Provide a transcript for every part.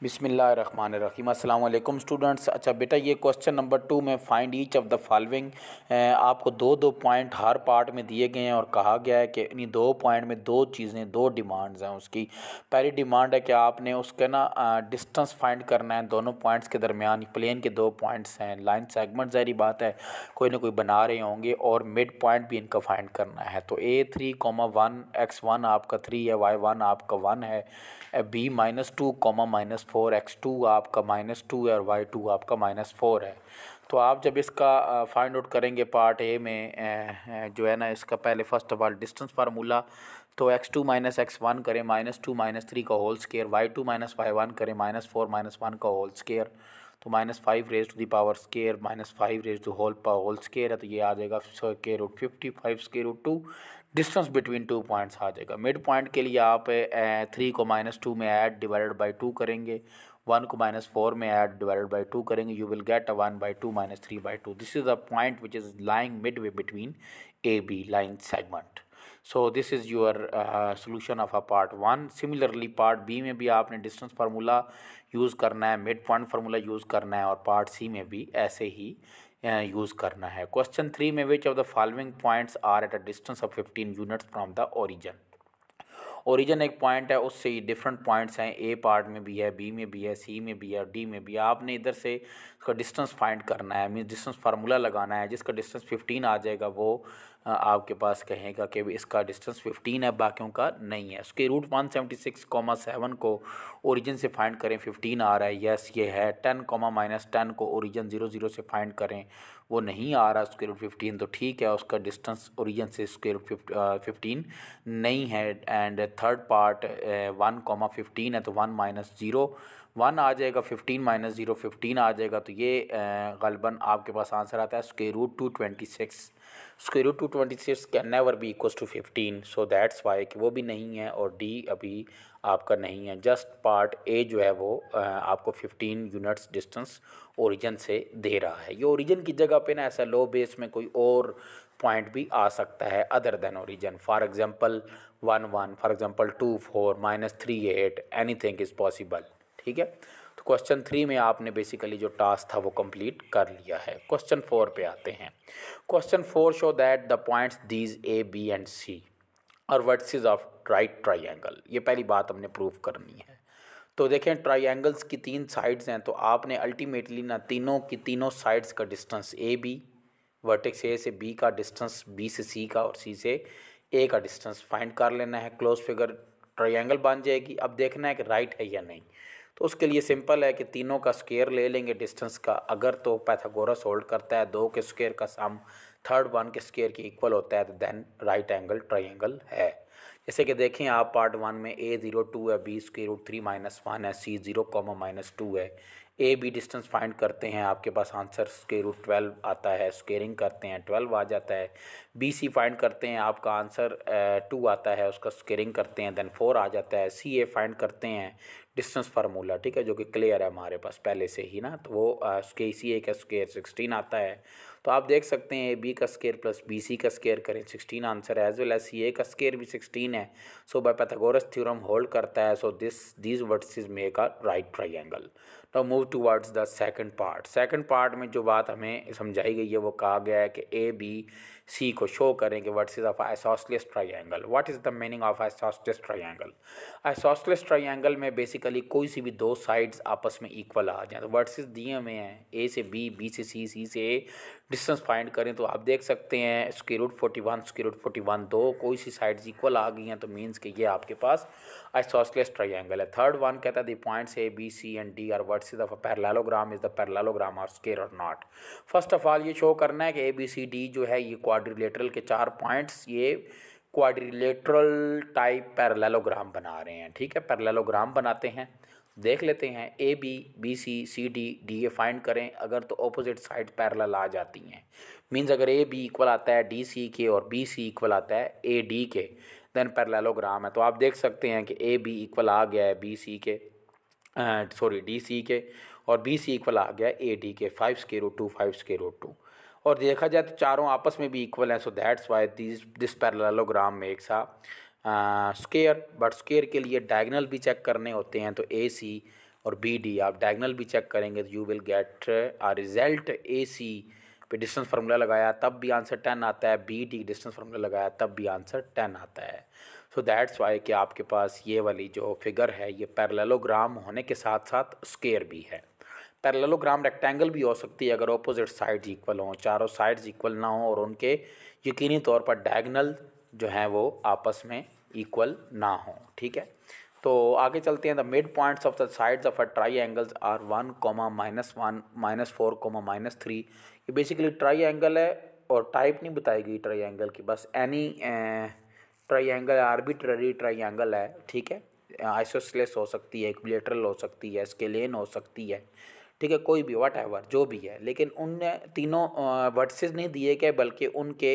बिस्मिल्लाहिर्रहमानिर्रहीम। अस्सलाम वालेकुम स्टूडेंट्स। अच्छा बेटा, ये क्वेश्चन नंबर 2 में find each of the following, आपको दो दो पॉइंट हर पार्ट में दिए गए हैं और कहा गया है कि इन दो पॉइंट में दो चीज़ें, दो डिमांड्स हैं उसकी। पहली डिमांड है कि आपने उसके ना डिस्टेंस फाइंड करना है दोनों पॉइंट्स के दरमियान। प्लेन के दो पॉइंट्स हैं, लाइन सेगमेंट ज़ाहिर बात है कोई ना कोई बना रहे होंगे, और मिड पॉइंट भी इनका फाइंड करना है। तो A3, 1 x1 आपका 3 है, y1 आपका 1 है, B-2, -4 x2 आपका -2 है और y2 आपका -4 है। तो आप जब इसका फाइंड आउट करेंगे पार्ट ए में, जो है ना, इसका पहले first of all distance formula, तो x2 -x1 करें -2 -3 का होल स्केयर, y2 -y1 करें -4 -1 का होल स्केयर, तो -5 raise to the power square -5 raise to whole square है, तो ये आ जाएगा square root 55 square root 2। Distance between two points आ जाएगा। मिड पॉइंट के लिए आप 3 को -2 में ऐड डिवाइडेड बाई 2 करेंगे, 1 को -4 में ऐड डिवाइडेड बाई 2 करेंगे, you will get 1/2 -3/2। This is the point which is lying mid way between A B line segment. So this is your solution of a part 1। Similarly part B में भी आपने distance formula use करना है, mid point formula use करना है, और part सी में भी ऐसे ही यूज़ करना है। क्वेश्चन 3 में which of the following points are at a distance of 15 units from the origin. Origin एक पॉइंट है, उससे ही डिफरेंट पॉइंट्स हैं, ए पार्ट में भी है, बी में भी है, सी में भी है, डी में भी है। आपने इधर से इसका डिस्टेंस फाइंड करना है, मीन डिस्टेंस फार्मूला लगाना है। जिसका डिस्टेंस 15 आ जाएगा वो आपके पास कहेगा कि इसका डिस्टेंस 15 है, बाकियों का नहीं है। उसके रूट 176,7 को ओरिजिन से फाइंड करें, 15 आ रहा है, यस ये है। 10, -10 को ओरिजिन 0 से फाइंड करें, वो नहीं आ रहा स्क्वायर रूट 15, तो ठीक है, उसका डिस्टेंस ओरिजिन से स्क्वायर रूट 15 नहीं है। एंड थर्ड पार्ट 1, 15 है, तो 1 आ जाएगा, 15 -0 15 आ जाएगा, तो ये ग़ालिबन आपके पास आंसर आता है square root 226। Square root 226 can never be equals to 15, so that's why कि वो भी नहीं है और डी अभी आपका नहीं है। जस्ट पार्ट ए जो है वो आपको 15 यूनिट्स डिस्टेंस ओरिजिन से दे रहा है। ये ओरिजिन की जगह पे ना ऐसा लो बेस में कोई और पॉइंट भी आ सकता है other than origin. For example 1 1, for example 2 4, -3 8, anything is possible. ठीक है, तो क्वेश्चन 3 में आपने बेसिकली जो टास्क था वो कंप्लीट कर लिया है। क्वेश्चन 4 पे आते हैं। Question 4 show that the points these A B and C और वर्टिसेस ऑफ राइट ट्राइंगल। ये पहली बात हमने प्रूव करनी है। तो देखें, ट्राइंगल्स की 3 साइड्स हैं, तो आपने अल्टीमेटली ना तीनों की तीनों साइड्स का distance A B, vertex A से बी का डिस्टेंस, बी से सी का और सी से ए का डिस्टेंस फाइंड कर लेना है। क्लोज फिगर ट्रायंगल बन जाएगी। अब देखना है कि राइट है या नहीं, तो उसके लिए सिंपल है कि तीनों का स्क्वायर ले लेंगे डिस्टेंस का। अगर तो पाइथागोरस होल्ड करता है, 2 के स्क्वायर का सम थर्ड 1 के स्क्वायर के इक्वल होता है, तो देन राइट एंगल ट्रायंगल है। जैसे कि देखें आप पार्ट 1 में A02 है, B स्क्वायर रूट 3 -1 है, C0, -2 है। ए बी डिस्टेंस फाइंड करते हैं, आपके पास आंसर स्क्वायर रूट 12 आता है। स्क्वेयरिंग करते हैं 12 आ जाता है। बी सी फाइंड करते हैं, आपका आंसर 2 आता है, उसका स्क्वेयरिंग करते हैं देन 4 आ जाता है। सी ए फाइंड करते हैं डिस्टेंस फार्मूला, ठीक है, जो कि क्लियर है हमारे पास पहले से ही ना, तो वो सी ए का स्क्वायर 16 आता है। तो आप देख सकते हैं ए बी का स्क्वायर प्लस बी सी का स्क्वायर करें 16 आंसर है, एज वेल एज सी ए का स्क्वायर भी 16 है। सो बाय पाइथागोरस थ्योरम होल्ड करता है। So these vertices make a right triangle. Now move towards the second part. Second part में जो बात हमें समझाई गई है वो कहा गया है कि ए बी सी को शो करें कि vertices of isosceles triangle. What is the meaning of isosceles triangle? Isosceles triangle में बेसिकली कोई सी भी दो साइड्स आपस में इक्वल आ जाए। तो वर्टिसेस दिए हुए हैं ए से बी, बी से सी, सी से ए। डिस्टेंस फाइंड करें तो आप देख सकते हैं स्क्वायर रूट 41, स्क्वायर रूट 41, दो कोई सी साइड्स इक्वल आ गई हैं, तो मीन्स कि ये आपके पास आइसोसेलेस ट्रायंगल है। थर्ड वन कहता है the points A B C and D are vertices of a parallelogram, is the parallelogram और स्क्वायर और नॉट। फर्स्ट ऑफ ऑल ये शो करना है कि ए बी सी डी जो है ये क्वाड्रिलेटरल के 4 पॉइंट्स ये क्वाड्रिलेटरल टाइप पैरेललोग्राम बना रहे हैं। ठीक है, पैरेललोग्राम बनाते हैं, देख लेते हैं। A B, B C, C D, D A find करें। अगर तो ऑपोजिट साइड पैरेलल आ जाती हैं, मीन्स अगर ए बी इक्वल आता है डी सी के और बी सी इक्वल आता है ए डी के, देन पैरेललोग्राम है। तो आप देख सकते हैं कि ए बी इक्वल आ गया है बी सी के, डी सी के, और बी सी इक्वल आ गया ए डी के, 5 स्क्वायर रूट 2, 5 स्क्वायर रूट 2। और देखा जाए तो चारों आपस में भी इक्वल हैं। सो that's why this parallelogram makes a square. But square के लिए डायगोनल भी चेक करने होते हैं, तो ए सी और बी डी, आप डायगनल भी चेक करेंगे तो you will get a result A C पे डिस्टेंस फार्मूला लगाया तब भी आंसर 10 आता है, बी डी डिस्टेंस फार्मूला लगाया तब भी आंसर 10 आता है। सो दैट्स वाई कि आपके पास ये वाली जो फिगर है ये पैरेललोग्राम होने के साथ साथ स्क्वायर भी है। पैरेललोग्राम रेक्टेंगल भी हो सकती है अगर ऑपोजिट साइड्स इक्वल हों, चारों साइड्स इक्वल ना हों और उनके यकीनी तौर पर डायगनल जो हैं वो आपस में इक्वल ना हों। ठीक है, तो आगे चलते हैं। The mid points of the sides of a triangles are 1, -1, -4, -3। ये बेसिकली ट्राई एंगल है और टाइप नहीं बताई गई ट्राई एंगल की, बस any try angle arbitrary try angle है। ठीक है, आइसोसेलेस हो सकती है, इक्विलेटरल हो सकती है, स्केलेन हो सकती है। ठीक है, कोई भी वट एवर जो भी है, लेकिन उन तीनों वर्टिसेस नहीं दिए गए बल्कि उनके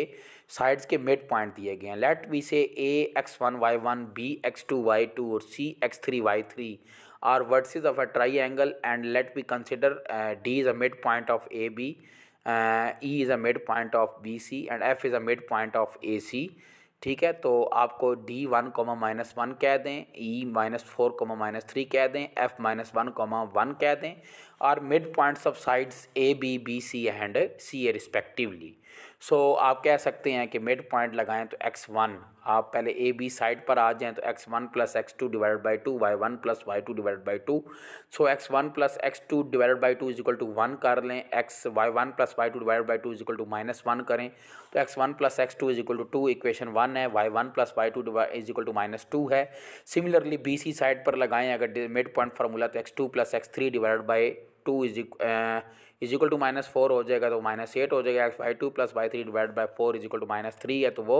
साइड्स के मिड पॉइंट दिए गए हैं। लेट वी से a(x1) y1, b(x2) y2 और c(x3) y3 are vertices of a triangle and let we consider d is a mid point of A B, e is a mid point of B C and f is a mid point of A C. ठीक है, तो आपको D1, -1 कह दें, E-4, -3 कह दें, F-1, 1 कह दें और mid points of sides A B, B C and C A respectively. So आप कह सकते हैं कि मिड पॉइंट लगाएं तो x1, आप पहले ए बी साइड पर आ जाएं तो x1 + x2 divided by 2, y1 + y2 divided by 2। So x1 + x2 divided by 2 = 1 कर लें, y1 + y2 डिवाइडेड बाई 2 = -1 करें तो x1 + x2 = 2, इक्वेशन 1 है। y1 + y2 = -2 है। सिमिलरली बी सी साइड पर लगाएं अगर मिड पॉइंट फार्मूला तो x2 + x3 डिवाइडेड बाई 2 = -4 हो जाएगा तो -8 हो जाएगा। y2 + y3 डिवाइड बाई 4 = -3 है तो वो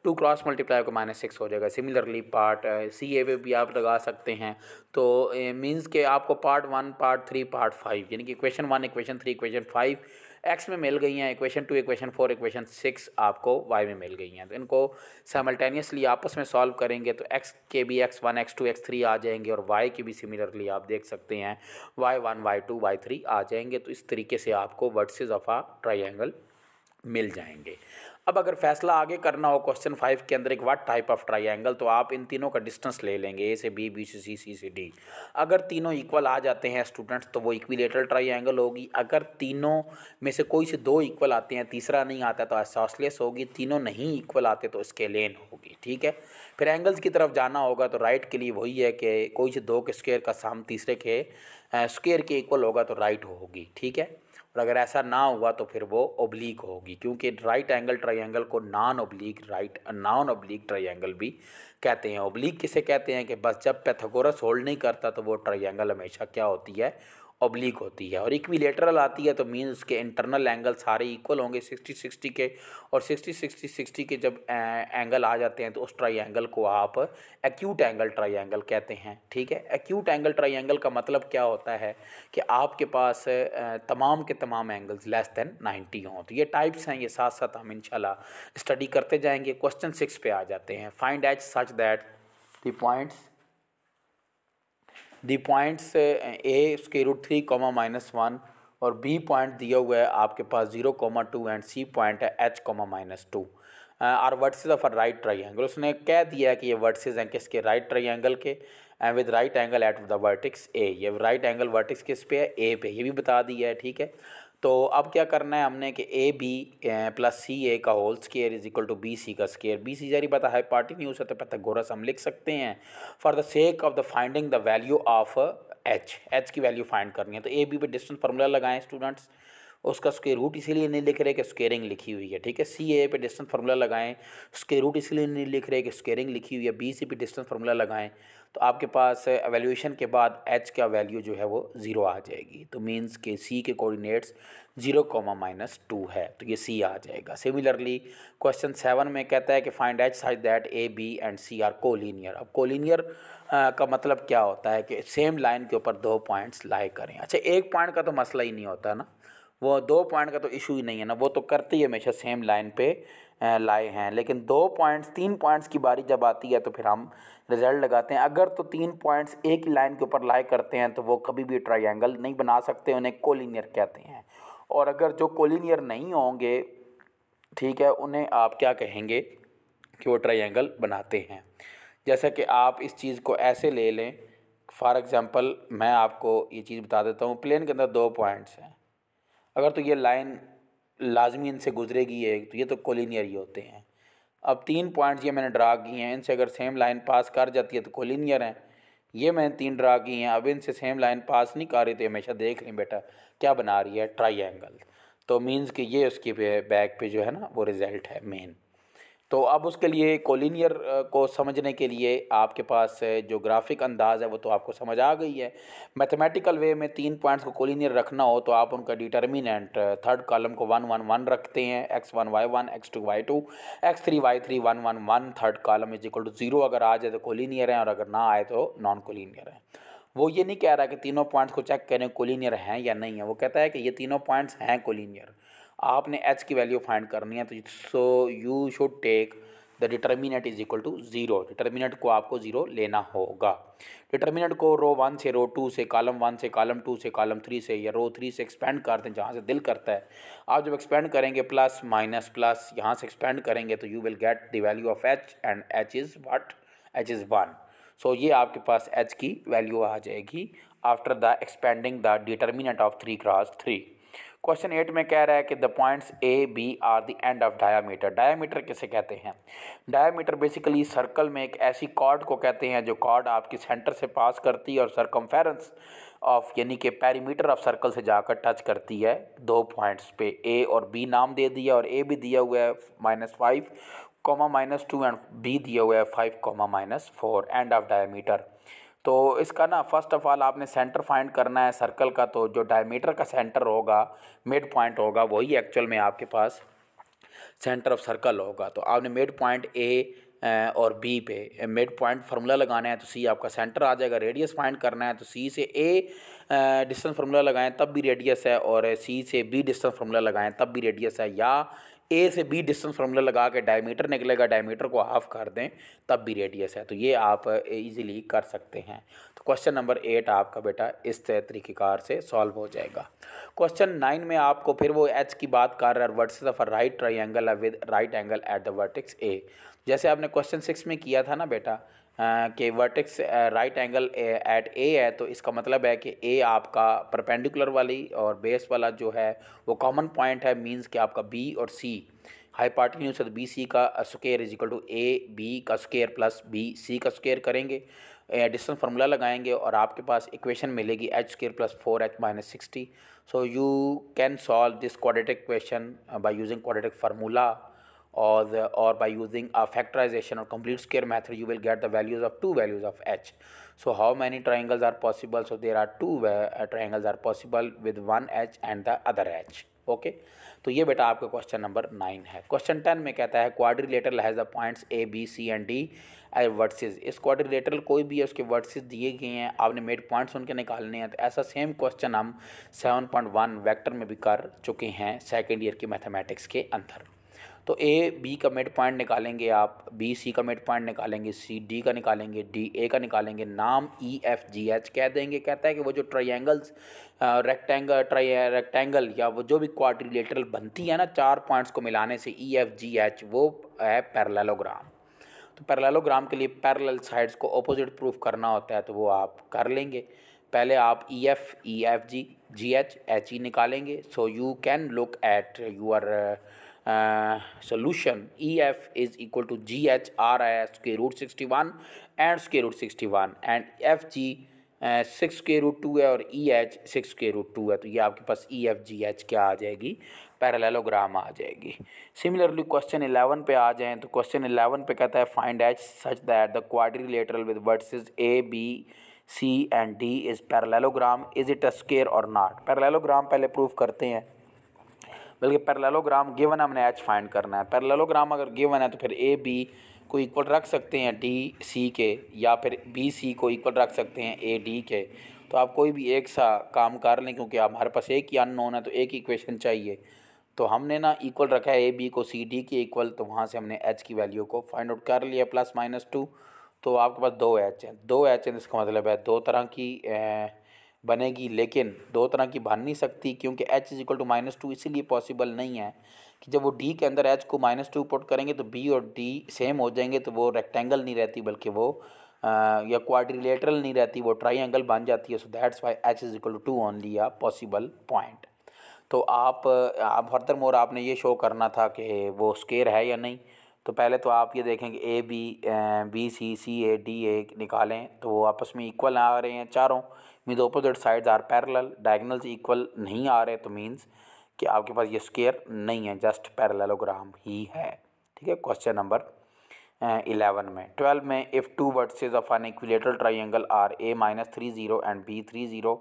2 क्रॉस मल्टीप्लाई होकर -6 हो जाएगा। सिमिलरली पार्ट सी ए पे भी आप लगा सकते हैं। तो मीन्स के आपको पार्ट 1, पार्ट 3, पार्ट 5 यानी कि इक्वेशन 1, इक्वेशन 3, इक्वेशन 5 एक्स में मिल गई हैं, इक्वेशन 2, इक्वेशन 4, इक्वेशन 6 आपको वाई में मिल गई हैं। तो इनको साइमल्टेनियसली आपस में सॉल्व करेंगे तो एक्स के भी x1, x2, x3 आ जाएंगे और वाई के भी सिमिलरली आप देख सकते हैं y1, y2, y3 आ जाएंगे। तो इस तरीके से आपको वर्टिसेस ऑफ अ ट्रायंगल मिल जाएंगे। अब अगर फैसला आगे करना हो क्वेश्चन 5 के अंदर एक व्हाट टाइप ऑफ ट्रायंगल, तो आप इन तीनों का डिस्टेंस ले लेंगे, ए से बी, बी से सी, सी से डी। अगर तीनों इक्वल आ जाते हैं स्टूडेंट्स तो वो इक्विलेटरल ट्रायंगल होगी। अगर तीनों में से कोई से दो इक्वल आते हैं, तीसरा नहीं आता तो आइसोसेलेस होगी। तीनों नहीं इक्वल आते तो स्केलेन होगी। ठीक है, फिर एंगल्स की तरफ जाना होगा तो राइट के लिए वही है कि कोई से दो के स्क्वायर का साम तीसरे के स्क्वायर के इक्वल होगा तो राइट होगी। ठीक है, और अगर ऐसा ना हुआ तो फिर वो ओब्लीक होगी, क्योंकि राइट एंगल ट्रायंगल को नॉन ओब्लीक ट्रायंगल भी कहते हैं। ओब्लीक किसे कहते हैं कि बस जब पैथागोरस होल्ड नहीं करता तो वो ट्रायंगल हमेशा क्या होती है, ओब्लीक होती है। और इक्विलेटरल आती है तो मीन्स उसके इंटरनल एंगल सारे इक्वल होंगे 60-60 के, और 60-60 के जब एंगल आ जाते हैं तो उस ट्रायंगल को आप एक्यूट एंगल ट्रायंगल कहते हैं। ठीक है, एक्यूट एंगल ट्रायंगल का मतलब क्या होता है कि आपके पास तमाम के तमाम एंगल्स लेस देन 90 हों। तो ये टाइप्स हैं, ये साथ साथ हम इंशाल्लाह स्टडी करते जाएंगे। क्वेश्चन 6 पे आ जाते हैं। Find h such that the points A √3, -1 और बी पॉइंट दिया हुआ है आपके पास 0, 2 एंड सी पॉइंट है h, -2 are vertices of a right triangle. उसने कह दिया है कि ये वर्टिसेस हैं किसके, राइट ट्रायंगल के, with right angle at the vertex A. ये राइट एंगल वर्टेक्स किस पे है, ए पे, ये भी बता दिया है। ठीक है, तो अब क्या करना है हमने कि ए बी + सी ए का होल स्क्वायर = बी सी का स्क्वायर। बी सी जारी पता है हाइपोटेन्यूज है तो पाइथागोरस हम लिख सकते हैं। For the sake of the finding the value of H की वैल्यू फाइंड करनी है तो ए बी पे डिस्टेंस फार्मूला लगाएं स्टूडेंट्स। उसका स्क्वायर रूट इसीलिए नहीं लिख रहे कि स्क्वेयरिंग लिखी हुई है। ठीक है, सी ए पे डिस्टेंस फार्मूला लगाएं, स्क्वायर रूट इसलिए नहीं लिख रहे कि स्क्वेयरिंग लिखी हुई है। बी सी पे डिस्टेंस फार्मूला लगाएं तो आपके पास एवेल्यूएशन के बाद एच का वैल्यू जो है वो 0 आ जाएगी। तो मीन्स के सी के कोऑर्डिनेट्स 0, -2 है तो ये सी आ जाएगा। सिमिलरली क्वेश्चन 7 में कहता है कि find h such that A B and C are collinear. अब कोलिनियर का मतलब क्या होता है कि सेम लाइन के ऊपर दो पॉइंट्स लाई करें। अच्छा, एक पॉइंट का तो मसला ही नहीं होता ना, वो 2 पॉइंट का तो इशू ही नहीं है ना, वो तो करते ही हमेशा सेम लाइन पे लाए हैं। लेकिन 2 पॉइंट्स 3 पॉइंट्स की बारी जब आती है तो फिर हम रिजल्ट लगाते हैं। अगर तो 3 पॉइंट्स एक ही लाइन के ऊपर लाए करते हैं तो वो कभी भी ट्रायंगल नहीं बना सकते, उन्हें कोलिनियर कहते हैं। और अगर जो कोलिनियर नहीं होंगे, ठीक है, उन्हें आप क्या कहेंगे कि वो ट्रायंगल बनाते हैं। जैसा कि आप इस चीज़ को ऐसे ले लें, फॉर एग्ज़ाम्पल मैं आपको ये चीज़ बता देता हूँ, प्लेन के अंदर 2 पॉइंट्स हैं। अगर तो ये लाइन लाजमी इनसे गुजरेगी एक, तो ये तो कोलिनियर ही होते हैं। अब 3 पॉइंट्स ये मैंने ड्रा किए हैं, इनसे अगर सेम लाइन पास कर जाती है तो कोलिनियर हैं। ये मैंने 3 ड्रा किए हैं, अब इनसे सेम लाइन पास नहीं कर रही तो हमेशा देख लें बेटा क्या बना रही है, ट्राइएंगल। तो मीन्स कि ये उसके बैक पे जो है ना वो रिज़ल्ट है मेन। तो अब उसके लिए कोलिनियर को समझने के लिए आपके पास जो ग्राफिक अंदाज़ है वो तो आपको समझ आ गई है। मैथमेटिकल वे में 3 पॉइंट्स को कोलिनियर रखना हो तो आप उनका डिटर्मिनेंट थर्ड कॉलम को 1 1 1 रखते हैं, x1 y1 x2 y2 x3 y3 1 1 1, third column is equal to 0 अगर आ जाए तो कोलिनियर है और अगर ना आए तो नॉन कोलिनियर है। वो ये नहीं कह रहा कि तीनों पॉइंट्स को चेक करें कोलिनियर हैं या नहीं है, वो कहता है कि ये तीनों पॉइंट्स हैं कोलिनियर। आपने h की वैल्यू फाइंड करनी है, तो so you should take the determinant is equal to 0। Determinant को आपको 0 लेना होगा। डिटर्मिनेंट को रो 1 से रो 2 से, कॉलम 1 से कॉलम 2 से, कॉलम 3 से या रो 3 से एक्सपेंड करते हैं जहाँ से दिल करता है। आप जब एक्सपेंड करेंगे प्लस माइनस प्लस यहाँ से एक्सपेंड करेंगे तो you will get the value of h and h is what, h is 1। So ये आपके पास h की वैल्यू आ जाएगी after the expanding the determinant of 3 cross 3। Question 8 में कह रहा है कि the points A B are the end of diameter. Diameter किसे कहते हैं? डायामीटर बेसिकली सर्कल में एक ऐसी कॉर्ड को कहते हैं जो कॉर्ड आपकी सेंटर से पास करती है और सरकमफेरेंस ऑफ यानी कि पेरीमीटर ऑफ सर्कल से जाकर टच करती है 2 पॉइंट्स पे। ए और बी नाम दे दिया और ए भी दिया हुआ है -5 -2 एंड बी दिया हुआ है 5 -4, एंड ऑफ डायामीटर। तो इसका ना फर्स्ट ऑफ ऑल आपने सेंटर फाइंड करना है सर्कल का, तो जो डायमीटर का सेंटर होगा, मिड पॉइंट होगा, वही एक्चुअल में आपके पास सेंटर ऑफ सर्कल होगा। तो आपने मिड पॉइंट ए और बी पे मिड पॉइंट फार्मूला लगाना है तो सी आपका सेंटर आ जाएगा। रेडियस फाइंड करना है तो सी से ए डिस्टेंस फार्मूला लगाएं तब भी रेडियस है, और सी से बी डिस्टेंस फार्मूला लगाएं तब भी रेडियस है, या ए से बी डिस्टेंस फार्मूला लगा के डायमीटर निकलेगा, डायमीटर को हाफ कर दें तब भी रेडियस है। तो ये आप इजीली कर सकते हैं। तो क्वेश्चन नंबर 8 आपका बेटा इस तरीक़ेकार से सॉल्व हो जाएगा। क्वेश्चन 9 में आपको फिर वो एच की बात कर रहा है, vertices of a right triangle with right angle at the vertex ए। जैसे आपने क्वेश्चन 6 में किया था ना बेटा कि वर्टेक्स राइट एंगल एट ए है, तो इसका मतलब है कि ए आपका परपेंडिकुलर वाली और बेस वाला जो है वो कॉमन पॉइंट है। मींस कि आपका बी और सी हाइपार्टिन्यूस है तो बी सी का square is equal to A B का स्क्वायर प्लस बी सी का स्क्वायर करेंगे, डिस्टेंस फार्मूला लगाएंगे और आपके पास इक्वेशन मिलेगी h square plus 4h minus 60। So you can solve this quadratic question by using quadratic formula or by using a factorization or complete square method. You will get the values of two values of h. So how many triangles are possible? So there are two triangles are possible with one h and the other h. Okay तो ये बेटा आपका question number 9 है। Question 10 में कहता है quadrilateral has the points A B C and D as vertices. इस quadrilateral कोई भी है उसके वर्टिसेस दिए गए हैं, आपने मिड पॉइंट्स उनके निकालने हैं। तो ऐसा सेम क्वेश्चन हम 7.1 वेक्टर में भी कर चुके हैं सेकेंड ईयर की मैथमेटिक्स के अंदर। तो ए बी का मिड पॉइंट निकालेंगे, आप बी सी का मिड पॉइंट निकालेंगे, सी डी का निकालेंगे, डी ए का निकालेंगे, नाम ई एफ जी एच कह देंगे। कहता है कि वो जो ट्रायंगल्स रेक्टेंगल या वो जो भी क्वाड्रिलेटरल बनती है ना 4 पॉइंट्स को मिलाने से ई एफ जी एच, वो है पैरेललोग्राम। तो पैरेललोग्राम के लिए पैरेलल साइड्स को अपोजिट प्रूफ करना होता है, तो वो आप कर लेंगे। पहले आप E F G H E निकालेंगे। So you can look at your solution। EF is equal to GH आ रहा है square root 61 and square root 61 and FG 6 square root 2 है और EH 6 स्क्वायर रूट 2 है। तो ये आपके पास EFGH क्या आ जाएगी, पैरेललोग्राम आ जाएगी। सिमिलरली क्वेश्चन 11 पे आ जाएँ तो क्वेश्चन 11 पे कहता है find H such that the quadrilateral with vertices A B C and D is parallelogram, is it a square और नॉट। पैरेललोग्राम पहले प्रूफ करते हैं, बल्कि पैरेललोग्राम गिवन है, हमने एच फाइंड करना है। पैरेललोग्राम अगर गिवन है तो फिर ए बी को इक्वल रख सकते हैं डी सी के, या फिर बी सी को इक्वल रख सकते हैं ए डी के। तो आप कोई भी एक सा काम कर लें, क्योंकि हमारे पास एक ही अननोन है तो एक ही इक्वेशन चाहिए। तो हमने ना इक्वल रखा है ए बी को सी डी के इक्वल, तो वहाँ से हमने एच की वैल्यू को फाइंड आउट कर लिया +-2। तो आपके पास 2 एच हैं, 2 एच हैं, इसका मतलब है 2 तरह की बनेगी, लेकिन 2 तरह की बन नहीं सकती क्योंकि h इज इक्वल टू -2 इसीलिए पॉसिबल नहीं है कि जब वो d के अंदर h को -2 पुट करेंगे तो b और d सेम हो जाएंगे, तो वो रेक्टेंगल नहीं रहती बल्कि वो या क्वाड्रिलेटरल नहीं रहती, वो ट्राइंगल बन जाती है। So that's why h is equal to 2 only a possible point. तो आप फर्दर मोर आपने ये शो करना था कि वो स्केयर है या नहीं। तो पहले तो आप ये देखें कि ए B C A D A निकालें तो वो आपस में इक्वल आ रहे हैं चारों। Mean opposite sides are parallel, diagonals equal नहीं आ रहे तो मीन्स कि आपके पास ये स्केयर नहीं है, जस्ट पैरेललोग्राम ही है। ठीक है, क्वेश्चन नंबर 11 में 12 में if two vertices of an equilateral triangle are A -30 and B 30,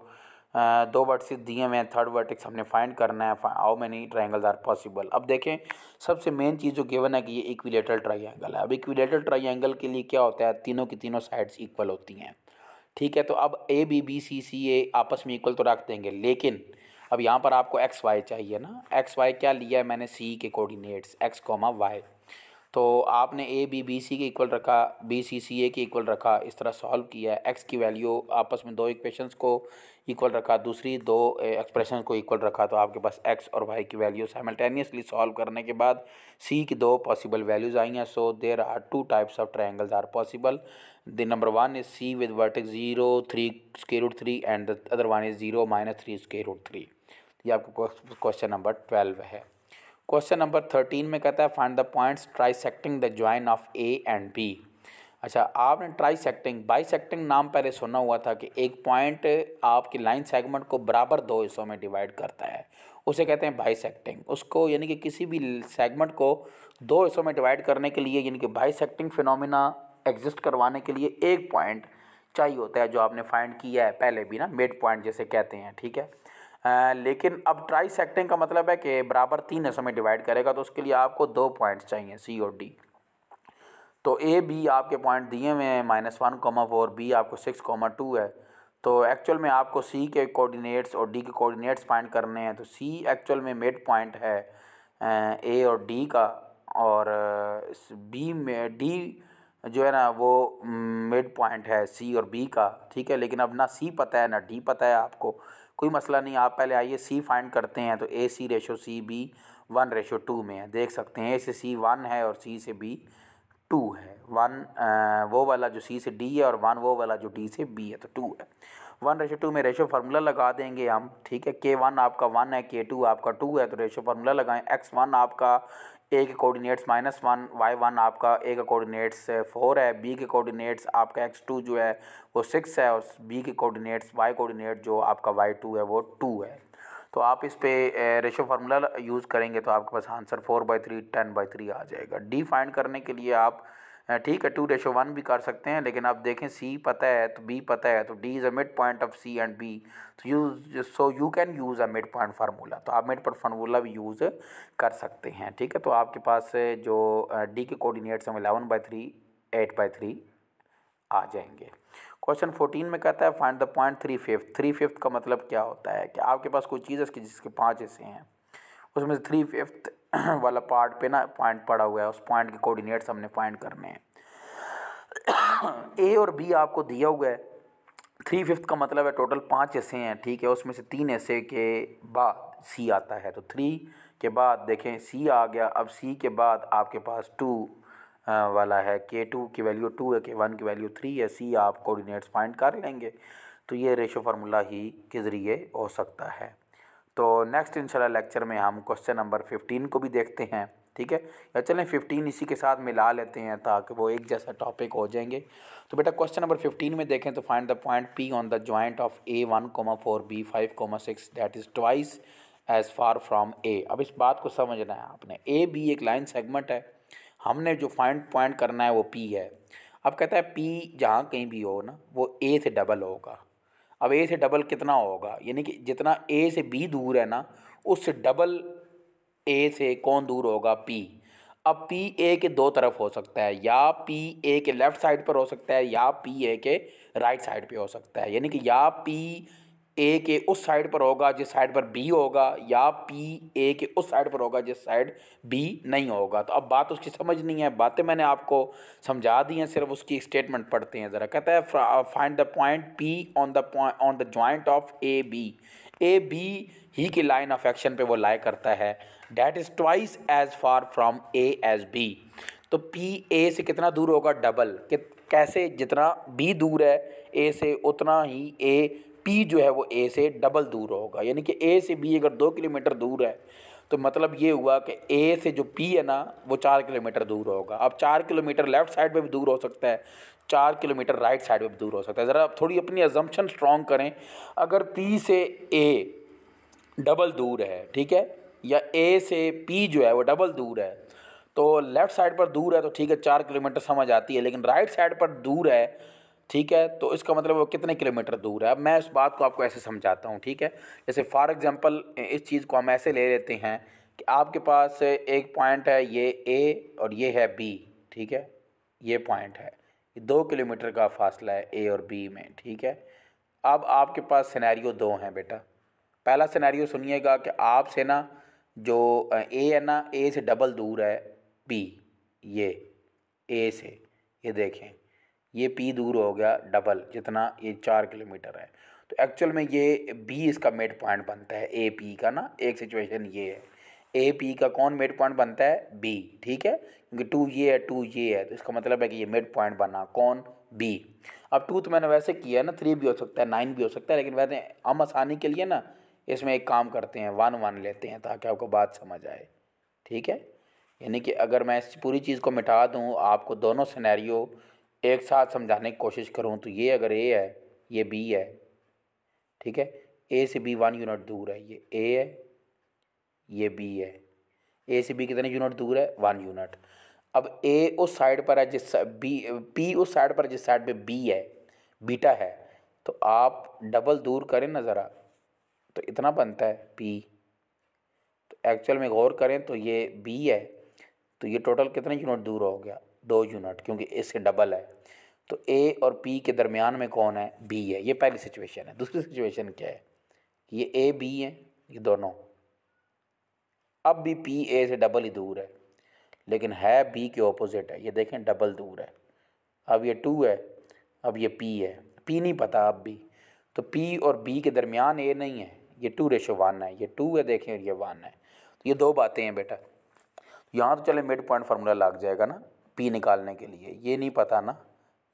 दो वर्टिसेस दिए हुए हैं, थर्ड वर्टेक्स हमने फाइंड करना है, how many triangles are possible. अब देखें सबसे मेन चीज़ जो गिवन है कि ये इक्विलेटरल ट्राइंगल है। अब इक्विलेटरल ट्राइंगल के लिए क्या होता है, तीनों की तीनों साइड्स इक्वल होती हैं। ठीक है, तो अब ए बी सी ए आपस में इक्वल तो रख देंगे, लेकिन अब यहाँ पर आपको एक्स वाई चाहिए ना। एक्स वाई क्या लिया है मैंने, सी के कोऑर्डिनेट्स एक्स कॉमा वाई। तो आपने ए बी सी के इक्वल रखा, बी सी ए के इक्वल रखा, इस तरह सॉल्व किया। एक्स की वैल्यू आपस में दो इक्वेशंस को इक्वल रखा, दूसरी दो एक्सप्रेशन को इक्वल रखा, तो आपके पास एक्स और वाई की वैल्यू साइमल्टेनियसली सॉल्व करने के बाद सी की दो पॉसिबल वैल्यूज़ आई हैं। So there are two types of triangles are possible. The number one is C with vertex 0 3√3 and the other one is 0 -3√3। ये आपका क्वेश्चन नंबर 12 है। क्वेश्चन नंबर 13 में कहता है find the points trisecting the join of A and B. अच्छा, आपने ट्राइसेक्टिंग bisecting नाम पहले सुना हुआ था कि एक पॉइंट आपकी लाइन सेगमेंट को बराबर दो हिस्सों में डिवाइड करता है, उसे कहते हैं बाइसेक्टिंग। उसको यानी कि किसी भी सेगमेंट को दो हिस्सों में डिवाइड करने के लिए यानी कि बाइसेक्टिंग फिनोमिना एग्जिस्ट करवाने के लिए एक पॉइंट चाहिए होता है, जो आपने फाइंड किया है पहले भी ना, मिड पॉइंट जैसे कहते हैं। ठीक है, लेकिन अब ट्राइसेक्टिंग का मतलब है कि बराबर तीन हिस्सों में डिवाइड करेगा, तो उसके लिए आपको दो पॉइंट्स चाहिए सी और डी। तो ए बी आपके पॉइंट दिए हुए हैं -1,4, बी आपको 6,2 है। तो एक्चुअल में आपको सी के कोऑर्डिनेट्स और डी के कोऑर्डिनेट्स फाइंड करने हैं। तो सी एक्चुअल में मिड पॉइंट है ए और डी का, और बी में डी जो है ना वो मिड पॉइंट है सी और बी का। ठीक है, लेकिन अब ना सी पता है ना डी पता है आपको, कोई मसला नहीं। आप पहले आइए सी फाइंड करते हैं। तो A C ratio C B 1:2 में है, देख सकते हैं। ए से सी 1 है और सी से बी 2 है। 1 वो वाला जो सी से डी है और 1 वो वाला जो डी से बी है, तो 2 है। 1:2 में रेशो फार्मूला लगा देंगे हम। ठीक है, K1 आपका 1 है, K2 आपका 2 है, तो रेशो फार्मूला लगाएं। X1 आपका ए के कोऑर्डिनेट्स -1, Y1 आपका ए का कोऑर्डिनेट्स 4 है, बी के कोऑर्डिनेट्स आपका X2 जो है वो 6 है, और बी के कोऑर्डिनेट्स Y कोऑर्डिनेट जो आपका Y2 है वो 2 है। तो आप इस पे रेशो फार्मूला यूज़ करेंगे तो आपके पास आंसर 4/3 10/3 आ जाएगा। डी फाइंड करने के लिए आप ठीक है 2:1 भी कर सकते हैं, लेकिन आप देखें सी पता है तो बी पता है, तो D is a mid point of C and B, तो you can use a mid point formula. तो आप मिड पॉइंट फार्मूला भी यूज़ कर सकते हैं। ठीक है, तो आपके पास जो डी के कोऑर्डिनेट्स हैं 11/3 8/3 आ जाएंगे। क्वेश्चन 14 में कहता है फाइंड द पॉइंट 3/5। 3/5 का मतलब क्या होता है कि आपके पास कोई चीज़ है जिसके 5 हिस्से हैं, उसमें से 3/5 वाला पार्ट पे ना पॉइंट पड़ा हुआ है, उस पॉइंट के कोऑर्डिनेट्स हमने फाइंड करने हैं। ए और बी आपको दिया हुआ है। 3/5 का मतलब है टोटल 5 हिस्से हैं। ठीक है, उसमें से 3 हिस्से के बाद सी आता है, तो 3 के बाद देखें सी आ गया। अब सी के बाद आपके पास 2 वाला है, K2 की वैल्यू 2 है, K1 की वैल्यू 3 है। सी आप कोऑर्डिनेट्स फाइंड कर लेंगे, तो ये रेशो फार्मूला ही के ज़रिए हो सकता है। तो नेक्स्ट इंशाल्लाह लेक्चर में हम क्वेश्चन नंबर 15 को भी देखते हैं। ठीक है, या चलें 15 इसी के साथ मिला लेते हैं ताकि वो एक जैसा टॉपिक हो जाएंगे। तो बेटा क्वेश्चन नंबर 15 में देखें तो find the point P on the joint of A1,4 B5,6 that is twice as far from A। अब इस बात को समझना है आपने, ए बी एक लाइन सेगमेंट है, हमने जो फाइंड पॉइंट करना है वो P है। अब कहता है P जहाँ कहीं भी हो ना वो A से डबल होगा। अब ए से डबल कितना होगा, यानी कि जितना ए से बी दूर है ना उससे डबल ए से कौन दूर होगा, पी। अब पी ए के दो तरफ हो सकता है, या पी ए के लेफ़्ट साइड पर हो सकता है या पी ए के राइट साइड पे हो सकता है। यानी कि या पी ए के उस साइड पर होगा जिस साइड पर बी होगा, या पी ए के उस साइड पर होगा जिस साइड बी नहीं होगा। तो अब बात उसकी समझ नहीं है, बातें मैंने आपको समझा दी हैं, सिर्फ उसकी स्टेटमेंट पढ़ते हैं ज़रा। कहता है find the point P on the joint of A B. A B ही की लाइन ऑफ एक्शन पे वो लाई करता है, that is twice as far from A as B. तो पी ए से कितना दूर होगा, डबल। कैसे, जितना बी दूर है ए से उतना ही ए पी जो है वो ए से डबल दूर होगा। यानी कि ए से बी अगर 2 किलोमीटर दूर है तो मतलब ये हुआ कि ए से जो पी है ना वो 4 किलोमीटर दूर होगा। अब 4 किलोमीटर लेफ़्ट साइड पे भी दूर हो सकता है, 4 किलोमीटर राइट साइड पे भी दूर हो सकता है। ज़रा थोड़ी अपनी अजम्पशन स्ट्रॉन्ग करें। अगर पी से ए डबल दूर है, ठीक है, या ए से पी जो है वो डबल दूर है, तो लेफ़्ट साइड पर दूर है तो ठीक है 4 किलोमीटर समझ आती है, लेकिन राइट साइड पर दूर है, ठीक है, तो इसका मतलब वो कितने किलोमीटर दूर है। अब मैं इस बात को आपको ऐसे समझाता हूँ, ठीक है। जैसे फॉर एग्जांपल इस चीज़ को हम ऐसे ले लेते हैं कि आपके पास एक पॉइंट है ये ए और ये है बी, ठीक है, ये पॉइंट है, ये 2 किलोमीटर का फासला है ए और बी में, ठीक है। अब आपके पास सिनेरियो 2 हैं बेटा। पहला सिनेरियो सुनिएगा कि आपसे ना जो ए है ना, ए से डबल दूर है बी, ये ए से, ये देखें ये पी दूर हो गया डबल, जितना ये 4 किलोमीटर है। तो एक्चुअल में ये बी इसका मिड पॉइंट बनता है ए पी का ना। एक सिचुएशन ये है, ए पी का कौन मिड पॉइंट बनता है, बी, ठीक है, क्योंकि 2 ये है 2 ये है, तो इसका मतलब है कि ये मिड पॉइंट बना कौन, बी। अब 2 तो मैंने वैसे किया है ना, 3 भी हो सकता है 9 भी हो सकता है, लेकिन वैसे हम आसानी के लिए ना इसमें एक काम करते हैं 1 1 लेते हैं ताकि आपको बात समझ आए, ठीक है। यानी कि अगर मैं इस पूरी चीज़ को मिटा दूँ, आपको दोनों सिनेरियो एक साथ समझाने की कोशिश करूँ, तो ये अगर ए है ये बी है, ठीक है, ए से बी 1 यूनिट दूर है, ये ए है ये बी है। ए से बी कितने यूनिट दूर है, 1 यूनिट। अब ए उस साइड पर है जिस बी, पी उस साइड पर जिस साइड पे बी है, बीटा है, तो आप डबल दूर करें ना ज़रा, तो इतना बनता है पी। तो एक्चुअल में गौर करें तो ये बी है, तो ये टोटल कितने यूनिट दूर हो गया, 2 यूनिट, क्योंकि इससे डबल है। तो ए और पी के दरमियान में कौन है, बी है। ये पहली सिचुएशन है। दूसरी सिचुएशन क्या है, ये ए बी है ये दोनों, अब भी पी ए से डबल ही दूर है, लेकिन है बी के ऑपोजिट है, ये देखें डबल दूर है। अब ये 2 है, अब ये पी है, पी नहीं पता अब भी, तो पी और बी के दरमियान ए नहीं है, ये 2:1 है, ये 2 है देखें और ये 1 है। तो ये दो बातें हैं बेटा। यहाँ तो चले मिड पॉइंट फार्मूला लग जाएगा ना पी निकालने के लिए, ये नहीं पता ना,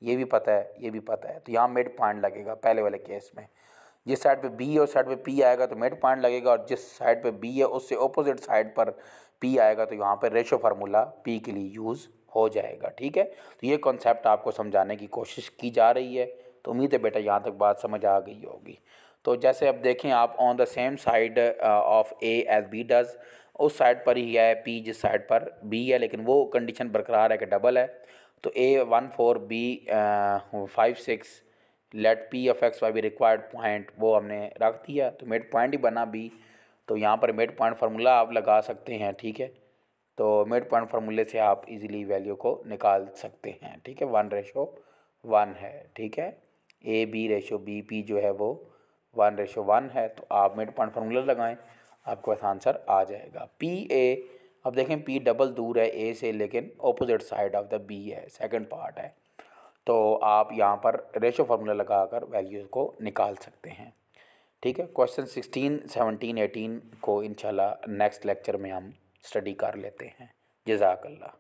ये भी पता है ये भी पता है, तो यहाँ मिड पॉइंट लगेगा पहले वाले केस में। जिस साइड पे बी है उस साइड पे पी आएगा तो मिड पॉइंट लगेगा, और जिस साइड पे बी है उससे ऑपोजिट साइड पर पी आएगा तो यहाँ पे रेशो फार्मूला पी के लिए यूज़ हो जाएगा, ठीक है। तो ये कॉन्सेप्ट आपको समझाने की कोशिश की जा रही है, तो उम्मीद है बेटा यहाँ तक बात समझ आ गई होगी। तो जैसे अब देखें आप, on the same side of A as B does, उस साइड पर ही है पी जिस साइड पर बी है, लेकिन वो कंडीशन बरकरार है कि डबल है। तो A 1 4 B 5 6 let P of X Y be required point, वो हमने रख दिया, तो मिड पॉइंट ही बना बी। तो यहाँ पर मिड पॉइंट फार्मूला आप लगा सकते हैं, ठीक है। तो मिड पॉइंट फार्मूले से आप इजीली वैल्यू को निकाल सकते हैं, ठीक है। 1:1 है, ठीक है। A B ratio B P जो है वो 1:1 है, तो आप मिड पॉइंट फार्मूला लगाएं, आपको आंसर आ जाएगा पी ए। अब देखें पी डबल दूर है ए से, लेकिन opposite side of the B है, सेकंड पार्ट है, तो आप यहाँ पर रेशो फार्मूला लगाकर वैल्यूज़ को निकाल सकते हैं, ठीक है। क्वेश्चन 16 17 18 को इंशाल्लाह नेक्स्ट लेक्चर में हम स्टडी कर लेते हैं। जज़ाकल्लाह।